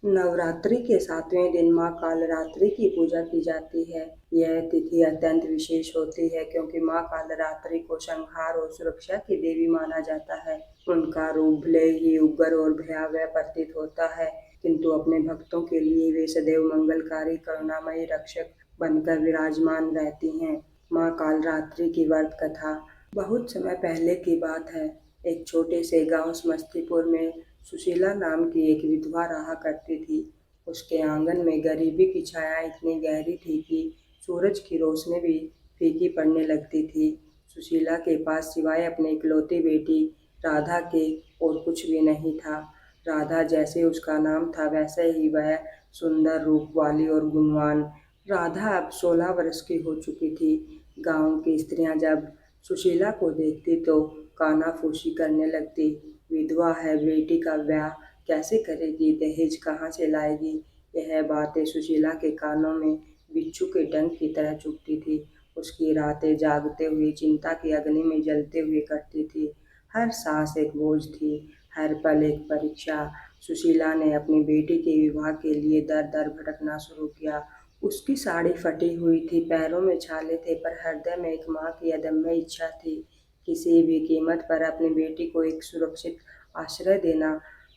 नवरात्रि के 7वें दिन माँ कालरात्रि की पूजा की जाती है। यह तिथि अत्यंत विशेष होती है क्योंकि माँ कालरात्रि को संहार और सुरक्षा की देवी माना जाता है। उनका रूप भले ही उग्र और भयावह प्रतीत होता है, किंतु अपने भक्तों के लिए वे सदैव मंगलकारी करुणामयी रक्षक बनकर विराजमान रहती हैं। माँ कालरात्रि की व्रत कथा। बहुत समय पहले की बात है। एक छोटे से गांव समस्तीपुर में सुशीला नाम की एक विधवा रहा करती थी। उसके आंगन में गरीबी की छाया इतनी गहरी थी कि सूरज की रोशनी भी फीकी पड़ने लगती थी। सुशीला के पास सिवाय अपनी इकलौती बेटी राधा के और कुछ भी नहीं था। राधा जैसे उसका नाम था, वैसे ही वह सुंदर रूप वाली और गुणवान। राधा अब 16 वर्ष की हो चुकी थी। गांव की स्त्रियां जब सुशीला को देखती तो कानाफूसी करने लगती। विधवा है, बेटी का ब्याह कैसे करेगी, दहेज कहाँ से लाएगी। यह बातें सुशीला के कानों में बिच्छू के डंक की तरह चुभती थी। उसकी रातें जागते हुए चिंता की अग्नि में जलते हुए कटती थी। हर सांस एक बोझ थी, हर पल एक परीक्षा। सुशीला ने अपनी बेटी के विवाह के लिए दर दर भटकना शुरू किया। उसकी साड़ी फटी हुई थी, पैरों में छाले थे, पर हृदय में एक माँ की अदम्य इच्छा थी, किसी भी कीमत पर अपनी बेटी को एक सुरक्षित आश्रय देना।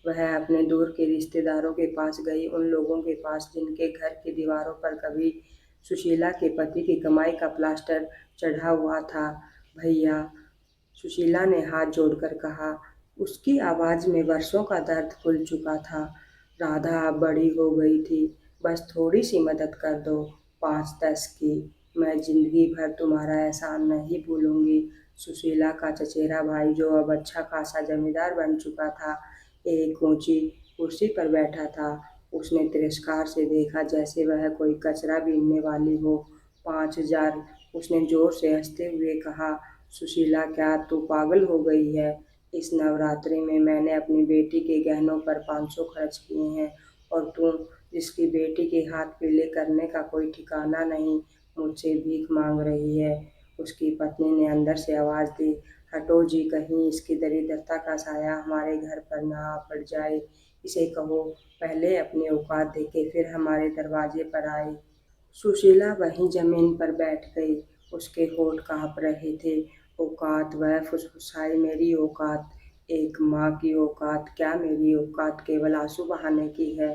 वह अपने दूर के रिश्तेदारों के पास गई, उन लोगों के पास जिनके घर की दीवारों पर कभी सुशीला के पति की कमाई का प्लास्टर चढ़ा हुआ था। भैया, सुशीला ने हाथ जोड़कर कहा। उसकी आवाज़ में वर्षों का दर्द घुल चुका था। राधा अब बड़ी हो गई थी, बस थोड़ी सी मदद कर दो, 5-10 की। मैं जिंदगी भर तुम्हारा एहसान नहीं भूलूंगी। सुशीला का चचेरा भाई, जो अब अच्छा खासा जमींदार बन चुका था, एक ऊंची कुर्सी पर बैठा था। उसने तिरस्कार से देखा, जैसे वह कोई कचरा बीनने वाली हो। 5,000, उसने जोर से हंसते हुए कहा। सुशीला, क्या तू पागल हो गई है? इस नवरात्रि में मैंने अपनी बेटी के गहनों पर 500 खर्च किए हैं, और तू, जिसकी बेटी के हाथ पीले करने का कोई ठिकाना नहीं, मुझसे भीख मांग रही है। उसकी पत्नी ने अंदर से आवाज दी, हटो जी, कहीं इसकी दरिद्रता का साया हमारे घर पर ना आ पड़ जाए। इसे कहो पहले अपनी औकात देखे, फिर हमारे दरवाजे पर आए। सुशीला वहीं जमीन पर बैठ गई। उसके होठ कांप रहे थे। औकात, वह फुसफुसाई, मेरी औकात, एक माँ की औकात क्या मेरी औकात केवल आंसू बहाने की है।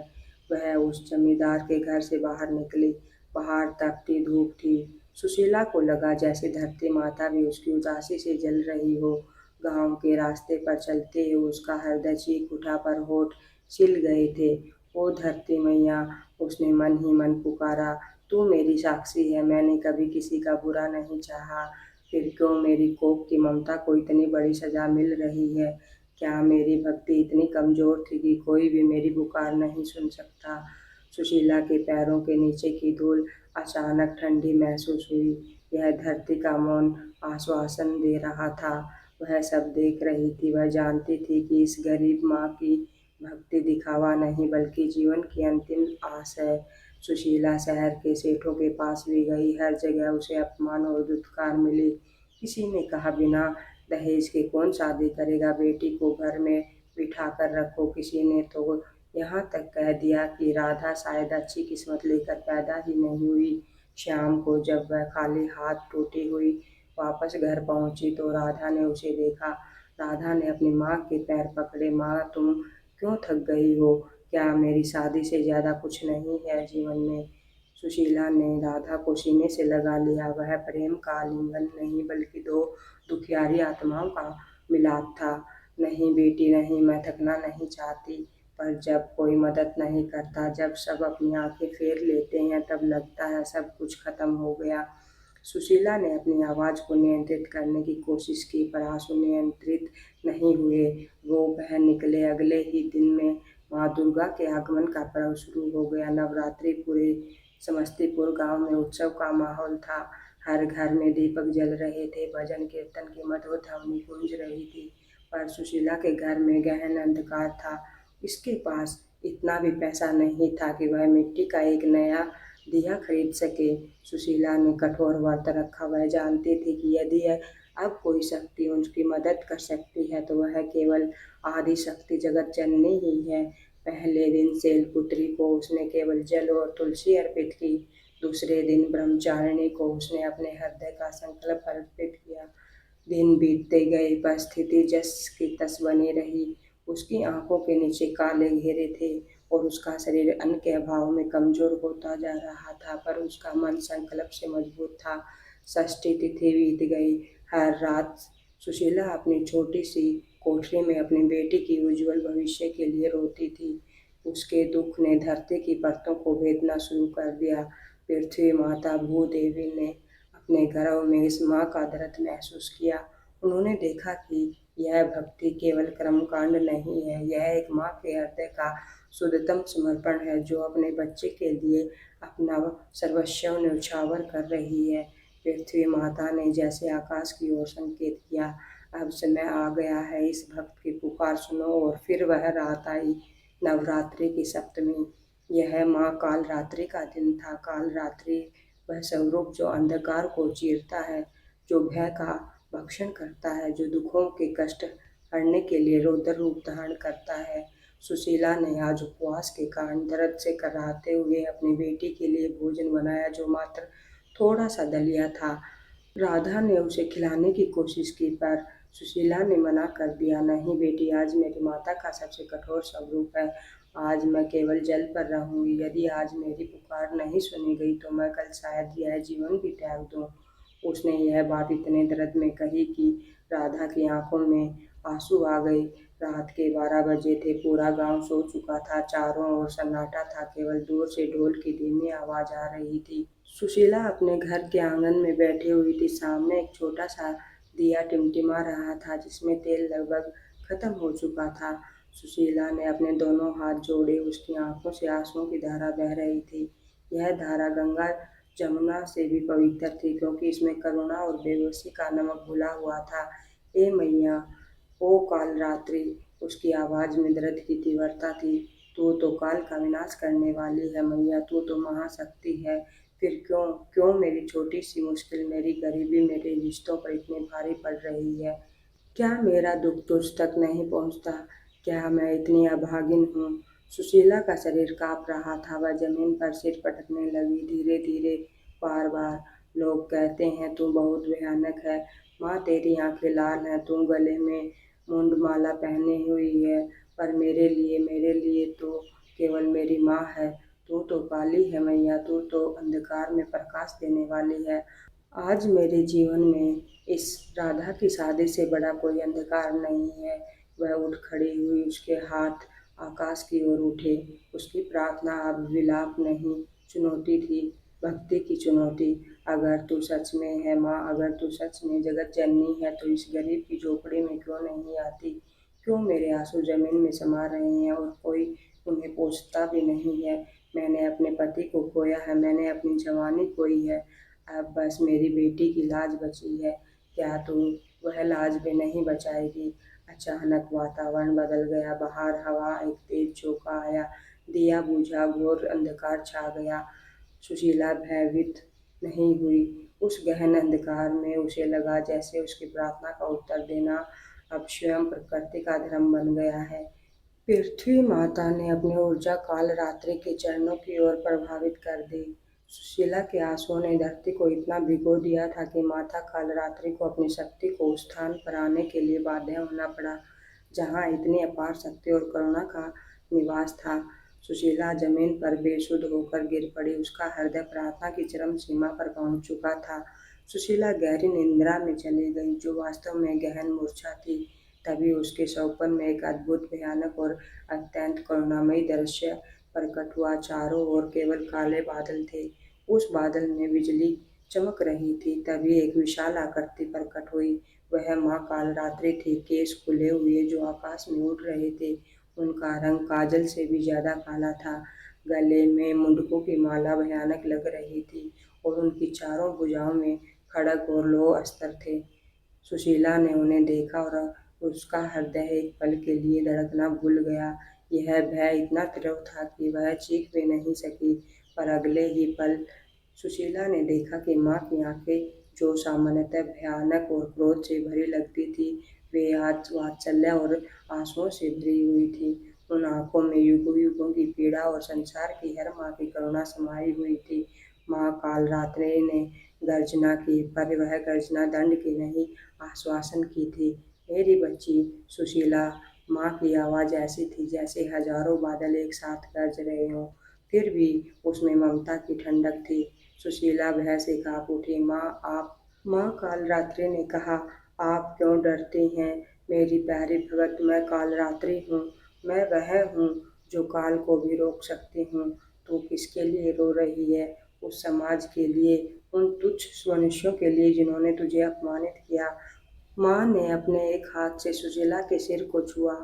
वह उस जमींदार के घर से बाहर निकली। बाहर तपती धूप थी। सुशीला को लगा जैसे धरती माता भी उसकी उदासी से जल रही हो। गांव के रास्ते पर चलते हुए उसका हृदय चीख उठा, पर होठ सिल गए थे। ओ धरती मैया, उसने मन ही मन पुकारा, तू मेरी साक्षी है, मैंने कभी किसी का बुरा नहीं चाहा। फिर क्यों मेरी कोख की ममता को इतनी बड़ी सजा मिल रही है? क्या मेरी भक्ति इतनी कमजोर थी कि कोई भी मेरी पुकार नहीं सुन सकता? सुशीला के पैरों के नीचे की धूल अचानक ठंडी महसूस हुई। यह धरती का मौन आश्वासन दे रहा था। वह सब देख रही थी। वह जानती थी कि इस गरीब माँ की भक्ति दिखावा नहीं, बल्कि जीवन की अंतिम आस है। सुशीला शहर के सेठों के पास भी गई। हर जगह उसे अपमान और दुत्कार मिली। किसी ने कहा, बिना दहेज के कौन शादी करेगा, बेटी को घर में बिठा कर रखो। किसी ने तो यहाँ तक कह दिया कि राधा शायद अच्छी किस्मत लेकर पैदा ही नहीं हुई। शाम को जब वह खाली हाथ टूटी हुई वापस घर पहुंची तो राधा ने उसे देखा। राधा ने अपनी माँ के पैर पकड़े। माँ, तुम क्यों थक गई हो? क्या मेरी शादी से ज्यादा कुछ नहीं है जीवन में? सुशीला ने राधा को सीने से लगा लिया। वह प्रेम का आलिंगन नहीं, बल्कि दो दुखियारी आत्माओं का मिलाप था। नहीं बेटी नहीं, मैं थकना नहीं चाहती, पर जब कोई मदद नहीं करता, जब सब अपनी आंखें फेर लेते हैं, तब लगता है सब कुछ खत्म हो गया। सुशीला ने अपनी आवाज को नियंत्रित करने की कोशिश की, पर आंसू नियंत्रित नहीं हुए। वो बह निकले। अगले ही दिन में माँ दुर्गा के आगमन का पर्व शुरू हो गया। नवरात्रि पूरे समस्तीपुर गांव में उत्सव का माहौल था। हर घर में दीपक जल रहे थे, भजन कीर्तन की मधुर ध्वनि गूंज रही थी। पर सुशीला के घर में गहन अंधकार था। इसके पास इतना भी पैसा नहीं था कि वह मिट्टी का एक नया दिया खरीद सके। सुशीला ने कठोर व्रत रखा। वह जानती थी कि यदि अब कोई शक्ति उसकी मदद कर सकती है तो वह केवल आदि शक्ति जगत जननी ही है। पहले दिन शैलपुत्री को उसने केवल जल और तुलसी अर्पित की। दूसरे दिन ब्रह्मचारिणी को उसने अपने हृदय का संकल्प अर्पित किया। दिन बीतते गए पर स्थिति जस की तस बनी रही। उसकी आंखों के नीचे काले घेरे थे और उसका शरीर अन्न के अभाव में कमजोर होता जा रहा था, पर उसका मन संकल्प से मजबूत था। षष्ठी तिथि बीत गई। हर रात सुशीला अपनी छोटी सी कोठरी में अपनी बेटी की उज्जवल भविष्य के लिए रोती थी। उसके दुख ने धरती की परतों को भेदना शुरू कर दिया। पृथ्वी माता भूदेवी ने अपने गर्भ में इस माँ का दर्द महसूस किया। उन्होंने देखा कि यह भक्ति केवल कर्मकांड नहीं है, यह एक माँ के हृदय का शुद्धतम समर्पण है, जो अपने बच्चे के लिए अपना सर्वस्व न्यौछावर कर रही है। पृथ्वी माता ने जैसे आकाश की ओर संकेत किया, अब समय आ गया है, इस भक्त की पुकार सुनो। और फिर वह रात आई, नवरात्रि की सप्तमी। यह माँ काल रात्रि का दिन था। काल रात्रि वह स्वरूप जो अंधकार को चीरता है, जो भय का भक्षण करता है, जो दुखों के कष्ट हरने के लिए रौद्र रूप धारण करता है। सुशीला ने आज उपवास के कारण दर्द से कराहते हुए अपनी बेटी के लिए भोजन बनाया, जो मात्र थोड़ा सा दलिया था। राधा ने उसे खिलाने की कोशिश की, पर सुशीला ने मना कर दिया। नहीं बेटी, आज मेरी माता का सबसे कठोर स्वरूप है। आज मैं केवल जल पर रहूंगी। यदि आज मेरी पुकार नहीं सुनी गई तो मैं कल शायद यह जीवन भी त्याग दूं। उसने यह बात इतने दर्द में कही कि राधा की आंखों में आंसू आ गए। रात के 12 बजे थे। पूरा गांव सो चुका था। चारों ओर सन्नाटा था। केवल दूर से ढोल की धीमी आवाज आ रही थी। सुशीला अपने घर के आंगन में बैठी हुई थी। सामने एक छोटा सा दिया टिमटिमा रहा था, जिसमें तेल लगभग खत्म हो चुका था। सुशीला ने अपने दोनों हाथ जोड़े। उसकी आंखों से आंसुओं की धारा बह रही थी। यह धारा गंगा जमुना से भी पवित्र थी, क्योंकि इसमें करुणा और बेबसी का नमक घुला हुआ था। ए मैया, ओ काल रात्रि! उसकी आवाज में दर्द की तीव्रता थी। तू तो काल का विनाश करने वाली है मैया, तू तो महाशक्ति है। फिर क्यों क्यों मेरी छोटी सी मुश्किल, मेरी गरीबी मेरे रिश्तों पर इतनी भारी पड़ रही है? क्या मेरा दुख तुझ तक नहीं पहुंचता? क्या मैं इतनी अभागिन हूँ? सुशीला का शरीर कांप रहा था। वह जमीन पर सिर पटकने लगी। धीरे धीरे, बार बार। लोग कहते हैं तू बहुत भयानक है माँ, तेरी आंखें लाल हैं, तू गले में मुंडमाला पहनी हुई है, पर मेरे लिए तो केवल मेरी माँ है। तू तो काली है मैया, तू तो अंधकार में प्रकाश देने वाली है। आज मेरे जीवन में इस राधा की शादी से बड़ा कोई अंधकार नहीं है। वह उठ खड़ी हुई। उसके हाथ आकाश की ओर उठे। उसकी प्रार्थना अब विलाप नहीं, चुनौती थी, भक्ति की चुनौती। अगर तू सच में है माँ, अगर तू सच में जगत जननी है, तो इस गरीब की झोपड़ी में क्यों नहीं आती? क्यों मेरे आंसू जमीन में समा रहे हैं और कोई उन्हें पोंछता भी नहीं है? मैंने अपने पति को खोया है, मैंने अपनी जवानी खोई है। अब बस मेरी बेटी की लाज बची है। क्या तू वह लाज भी नहीं बचाएगी? अचानक वातावरण बदल गया। बाहर हवा एक तेज झोंका आया। दिया बुझा। घोर अंधकार छा गया। सुशीला भयभीत नहीं हुई। उस गहन अंधकार में उसे लगा जैसे उसकी प्रार्थना का उत्तर देना अब स्वयं प्रकृति का धर्म बन गया है। पृथ्वी माता ने अपनी ऊर्जा काल रात्रि के चरणों की ओर प्रभावित कर दी। सुशीला के आंसुओं ने धरती को इतना भिगो दिया था कि माता काल रात्रि को अपनी शक्ति को उस स्थान पर आने के लिए बाध्य होना पड़ा, जहाँ इतनी अपार शक्ति और करुणा का निवास था। सुशीला जमीन पर बेसुध होकर गिर पड़ी। उसका हृदय प्रार्थना की चरम सीमा पर पहुंच चुका था। सुशीला गहरी निंद्रा में चली गई, जो वास्तव में गहन मूर्छा थी। तभी उसके स्वप्न में एक अद्भुत, भयानक और अत्यंत करुणामयी दृश्य प्रकट हुआ। चारों ओर केवल काले बादल थे। उस बादल में बिजली चमक रही थी। तभी एक विशाल आकृति प्रकट हुई। वह माँ कालरात्रि थी। केश खुले हुए जो आकाश में उड़ रहे थे। उनका रंग काजल से भी ज्यादा काला था। गले में मुंडकों की माला भयानक लग रही थी और उनकी चारों भुजाओं में खड़ग और लौह अस्त्र थे। सुशीला ने उन्हें देखा और उसका हृदय एक पल के लिए धड़कना भूल गया। यह भय इतना तीव्र था कि वह चीख भी नहीं सकी। पर अगले ही पल सुशीला ने देखा कि माँ की आंखें, जो सामान्यतः भयानक और क्रोध से भरी लगती थी, वे आज वात्सल्य और आंसुओं से भरी हुई थी। उन आंखों में युगों युगों की पीड़ा और संसार की हर माँ की करुणा समाई हुई थी। माँ कालरात्रि ने गर्जना की, पर वह गर्जना दंड की नहीं, आश्वासन की थी। मेरी बच्ची सुशीला। माँ की आवाज़ ऐसी थी जैसे हजारों बादल एक साथ गरज रहे हों, फिर भी उसमें ममता की ठंडक थी। सुशीला भय से काँप उठी। माँ आप। माँ कालरात्रि ने कहा, आप क्यों डरती हैं मेरी प्यारी भगत? मैं कालरात्रि हूँ। मैं वह हूँ जो काल को भी रोक सकती हूँ। तू किसके लिए रो रही है? उस समाज के लिए, उन तुच्छ मनुष्यों के लिए जिन्होंने तुझे अपमानित किया। माँ ने अपने एक हाथ से सुशीला के सिर को छुआ।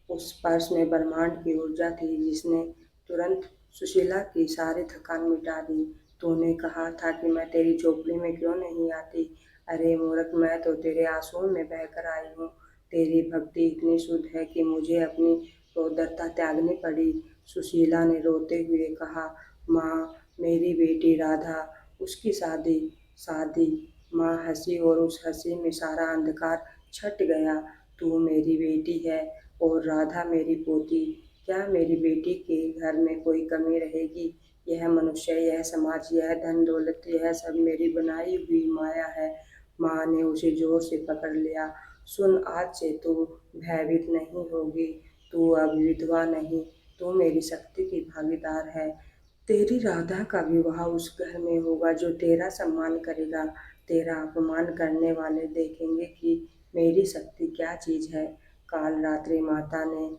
उस स्पर्श में ब्रह्मांड की ऊर्जा थी जिसने तुरंत सुशीला की सारी थकान मिटा दी। तूने कहा था कि मैं तेरी झोपड़ी में क्यों नहीं आती? अरे मूर्ख, मैं तो तेरे आंसुओं में बहकर आई हूँ। तेरी भक्ति इतनी शुद्ध है कि मुझे अपनी क्रोधता त्यागनी पड़ी। सुशीला ने रोते हुए कहा, माँ, मेरी बेटी राधा, उसकी शादी। शादी। माँ हंसी और उस हंसी में सारा अंधकार छट गया। तू मेरी बेटी है और राधा मेरी पोती। क्या मेरी बेटी के घर में कोई कमी रहेगी? यह मनुष्य, यह समाज, यह धन दौलत, यह सब मेरी बनाई हुई माया है। माँ ने उसे जोर से पकड़ लिया। सुन, आज से तू भयभीत नहीं होगी। तू अब विधवा नहीं, तू मेरी शक्ति की भागीदार है। तेरी राधा का विवाह उस घर में होगा जो तेरा सम्मान करेगा। तेरा अपमान करने वाले देखेंगे कि मेरी शक्ति क्या चीज है। काल रात्रि माता ने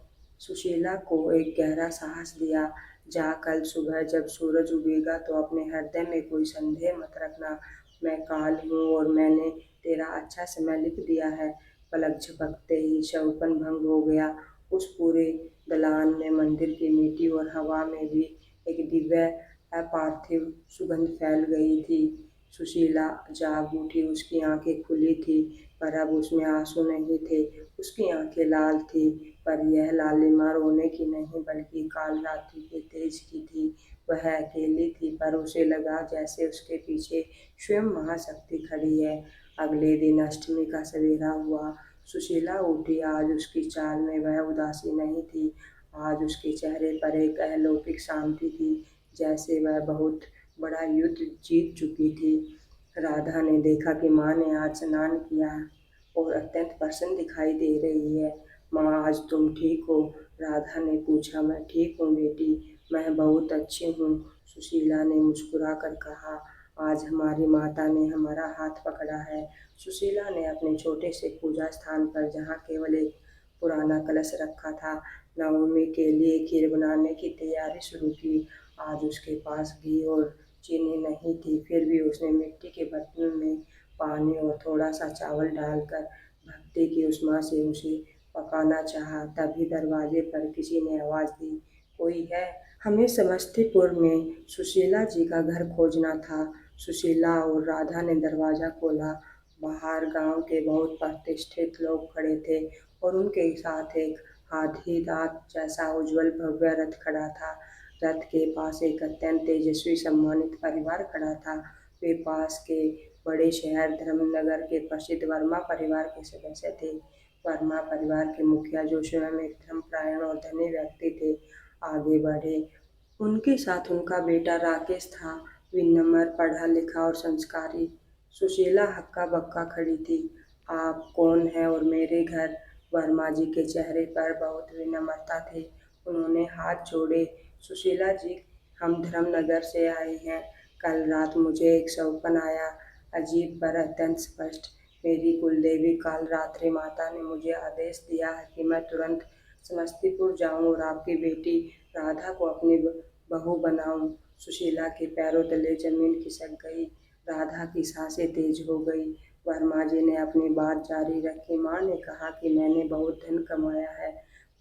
सुशीला को एक गहरा साहस दिया। जा, कल सुबह जब सूरज उगेगा तो अपने हृदय में कोई संदेह मत रखना। मैं काल हूँ और मैंने तेरा अच्छा समय लिख दिया है। पलक झपकते ही शवपन भंग हो गया। उस पूरे दलान में, मंदिर की मिट्टी और हवा में भी एक दिव्य अपार्थिव सुगंध फैल गई थी। सुशीला जाग उठी। उसकी आंखें खुली थी, पर अब उसमें आंसू नहीं थे। उसकी आंखें लाल थी, पर यह लालिमा रोने की नहीं बल्कि काल रात्रि के तेज की थी। वह अकेली थी, पर उसे लगा जैसे उसके पीछे स्वयं महाशक्ति खड़ी है। अगले दिन अष्टमी का सवेरा हुआ। सुशीला उठी। आज उसकी चाल में वह उदासी नहीं थी। आज उसके चेहरे पर एक अलौकिक शांति थी, जैसे वह बहुत बड़ा युद्ध जीत चुकी थी। राधा ने देखा कि माँ ने आज स्नान किया और अत्यंत प्रसन्न दिखाई दे रही है। माँ, आज तुम ठीक हो? राधा ने पूछा। मैं ठीक हूँ बेटी, मैं बहुत अच्छी हूँ, सुशीला ने मुस्कुराकर कहा। आज हमारी माता ने हमारा हाथ पकड़ा है। सुशीला ने अपने छोटे से पूजा स्थान पर, जहाँ केवल एक पुराना कलश रखा था, नवमी के लिए खीर बनाने की तैयारी शुरू की। आज उसके पास घी और चीनी नहीं थी, फिर भी उसने मिट्टी के बर्तन में पानी और थोड़ा सा चावल डालकर भक्ति की उष्मा से उसे पकाना चाहा। तभी दरवाजे पर किसी ने आवाज़ दी, कोई है? हमें समस्तीपुर में सुशीला जी का घर खोजना था। सुशीला और राधा ने दरवाज़ा खोला। बाहर गांव के बहुत प्रतिष्ठित लोग खड़े थे और उनके साथ एक हाथी दांत जैसा उज्जवल भव्य रथ खड़ा था। रथ के पास एक अत्यंत तेजस्वी सम्मानित परिवार खड़ा था। वे पास के बड़े शहर धर्मनगर के प्रसिद्ध वर्मा परिवार के सदस्य थे। वर्मा परिवार के मुखिया, जो स्वयं एक धर्मपरायण और धनी व्यक्ति थे, आगे बढ़े। उनके साथ उनका बेटा राकेश था, विनम्र, पढ़ा लिखा और संस्कारी। सुशीला हक्का बक्का खड़ी थी। आप कौन हैं और मेरे घर? वर्मा जी के चेहरे पर बहुत विनम्रता थी। उन्होंने हाथ जोड़े। सुशीला जी, हम धर्मनगर से आए हैं। कल रात मुझे एक सपना आया, अजीब पर अत्यंत स्पष्ट। मेरी कुलदेवी काल रात्रि माता ने मुझे आदेश दिया है कि मैं तुरंत समस्तीपुर जाऊं और आपकी बेटी राधा को अपनी बहू बनाऊं। सुशीला के पैरों तले जमीन खिसक गई। राधा की सांसें तेज हो गई। वर्मा जी ने अपनी बात जारी रखी। माँ ने कहा कि मैंने बहुत धन कमाया है,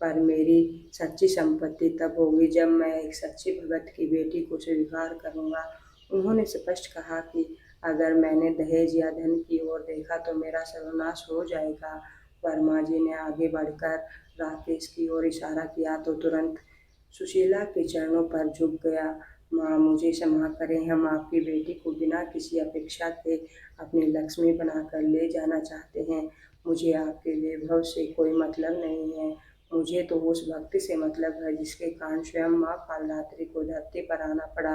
पर मेरी सच्ची संपत्ति तब होगी जब मैं एक सच्ची भगत की बेटी को स्वीकार करूंगा। उन्होंने स्पष्ट कहा कि अगर मैंने दहेज या धन की ओर देखा तो मेरा सर्वनाश हो जाएगा। वर्मा जी ने आगे बढ़कर राकेश की ओर इशारा किया तो तुरंत सुशीला के चरणों पर झुक गया। माँ, मुझे क्षमा करें, हम आपकी बेटी को बिना किसी अपेक्षा के अपनी लक्ष्मी बनाकर ले जाना चाहते हैं। मुझे आपके वैभव से कोई मतलब नहीं है। मुझे तो उस भक्ति से मतलब है जिसके कारण स्वयं माँ कालरात्रि को धरती पर आना पड़ा।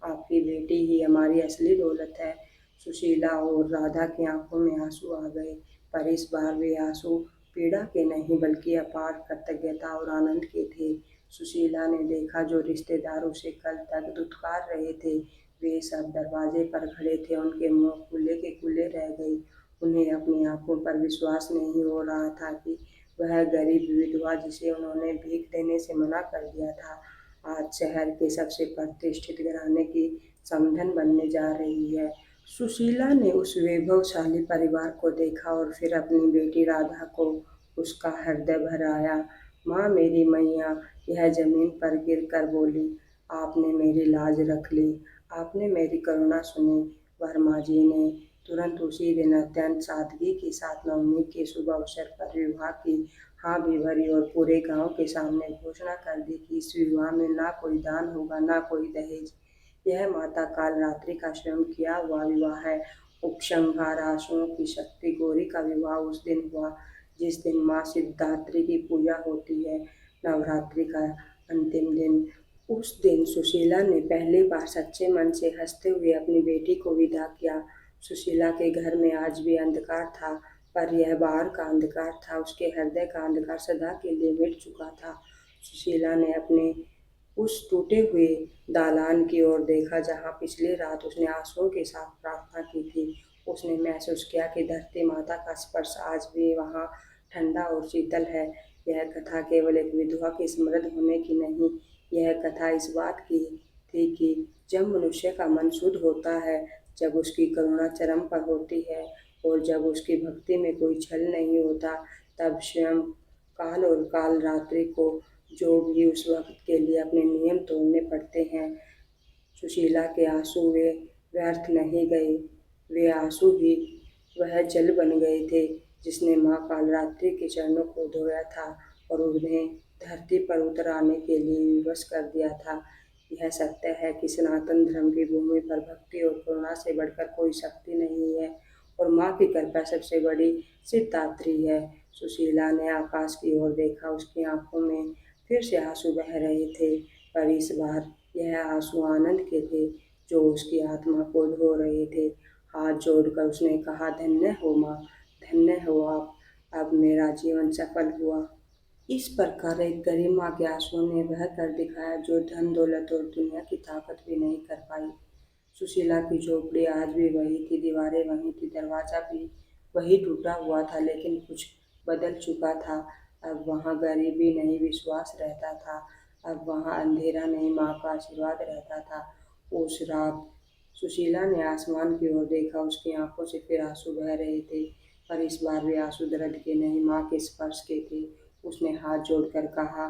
आपकी बेटी ही हमारी असली दौलत है। सुशीला और राधा की आंखों में आंसू आ गए, पर इस बार वे आंसू पीड़ा के नहीं बल्कि अपार कृतज्ञता और आनंद के थे। सुशीला ने देखा जो रिश्तेदार उसे कल तक दुत्कार रहे थे, वे सब दरवाजे पर खड़े थे। उनके मुंह खुले के खुले रह गए। उन्हें अपनी आंखों पर विश्वास नहीं हो रहा था कि वह गरीब विधवा जिसे उन्होंने भीख देने से मना कर दिया था, आज शहर के सबसे प्रतिष्ठित घराने की समधन बनने जा रही है। सुशीला ने उस वैभवशाली परिवार को देखा और फिर अपनी बेटी राधा को उसका हृदय भर आया। माँ मेरी मैया, यह जमीन पर गिर कर बोली, आपने मेरी लाज रख ली, आपने मेरी करुणा सुनी। वर्मा जी ने तुरंत उसी दिन अत्यंत सादगी के साथ नवमी के शुभ अवसर पर विवाह की हाँ भी भरी और पूरे गांव के सामने घोषणा कर दी कि इस विवाह में ना कोई दान होगा, ना कोई दहेज। यह माता कालरात्रि का स्वयं किया हुआ विवाह है। उपसंहार आंसुओं की शक्ति गौरी का विवाह उस दिन हुआ जिस दिन माँ सिद्धात्री की पूजा होती है, नवरात्रि का अंतिम दिन। उस दिन सुशीला ने पहली बार सच्चे मन से हंसते हुए अपनी बेटी को विदा किया। सुशीला के घर में आज भी अंधकार था, पर यह बाहर का अंधकार था, उसके हृदय का अंधकार सदा के लिए मिट चुका था। सुशीला ने अपने उस टूटे हुए दालान की ओर देखा जहाँ पिछली रात उसने आंसुओं के साथ प्रार्थना की थी। उसने महसूस किया कि धरती माता का स्पर्श आज भी वहाँ ठंडा और शीतल है। यह कथा केवल एक विधवा के समृद्ध होने की नहीं, यह कथा इस बात की थी कि जब मनुष्य का मन शुद्ध होता है, जब उसकी करुणा चरम पर होती है और जब उसकी भक्ति में कोई छल नहीं होता, तब स्वयं काल और काल रात्रि को जो भी उस वक्त के लिए अपने नियम तोड़ने पड़ते हैं। सुशीला के आंसू वे व्यर्थ नहीं गए, वे आंसू ही वह जल बन गए थे जिसने माँ कालरात्रि के चरणों को धोया था और उन्हें धरती पर उतर आने के लिए विवश कर दिया था। यह सत्य है कि सनातन धर्म की भूमि पर भक्ति और करुणा से बढ़कर कोई शक्ति नहीं है और माँ की कृपा सबसे बड़ी सिद्धात्री है। सुशीला ने आकाश की ओर देखा, उसकी आंखों में फिर से आंसू बह रहे थे, पर इस बार यह आंसू आनंद के थे जो उसकी आत्मा को धो रहे थे। हाथ जोड़कर उसने कहा, धन्य हो माँ, धन्य हो आप, अब मेरा जीवन सफल हुआ। इस प्रकार एक गरीब माँ के आंसुओं ने वह कर दिखाया जो धन दौलत और दुनिया की ताकत भी नहीं कर पाई। सुशीला की झोपड़ी आज भी वही थी, दीवारें वही थी, दरवाजा भी वही टूटा हुआ था, लेकिन कुछ बदल चुका था। अब वहाँ गरीबी नहीं विश्वास रहता था, अब वहाँ अंधेरा नहीं माँ का आशीर्वाद रहता था। उस रात सुशीला ने आसमान की ओर देखा, उसकी आंखों से फिर आंसू बह रहे थे, पर इस बार वे आंसू दर्द के नहीं माँ के स्पर्श के थे। उसने हाथ जोड़कर कहा,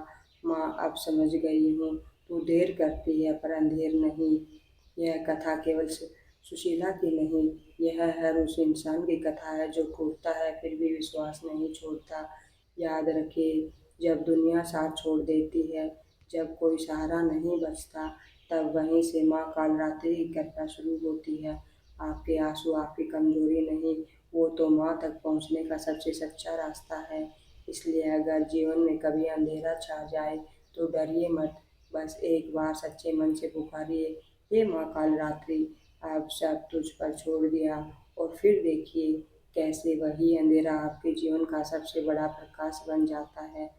माँ अब समझ गई हूँ, तू देर करती है पर अंधेर नहीं। यह कथा केवल सुशीला की नहीं, यह हर उस इंसान की कथा है जो टूटता है फिर भी विश्वास नहीं छोड़ता। याद रखिए, जब दुनिया साथ छोड़ देती है, जब कोई सहारा नहीं बचता, तब वहीं से माँ कालरात्रि की कृपा शुरू होती है। आपके आंसू आपकी कमजोरी नहीं, वो तो माँ तक पहुँचने का सबसे सच्चा रास्ता है। इसलिए अगर जीवन में कभी अंधेरा छा जाए तो डरिए मत, बस एक बार सच्चे मन से पुकारिए, हे माँ कालरात्रि, अब सब तुझ पर छोड़ दिया, और फिर देखिए कैसे वही अंधेरा आपके जीवन का सबसे बड़ा प्रकाश बन जाता है।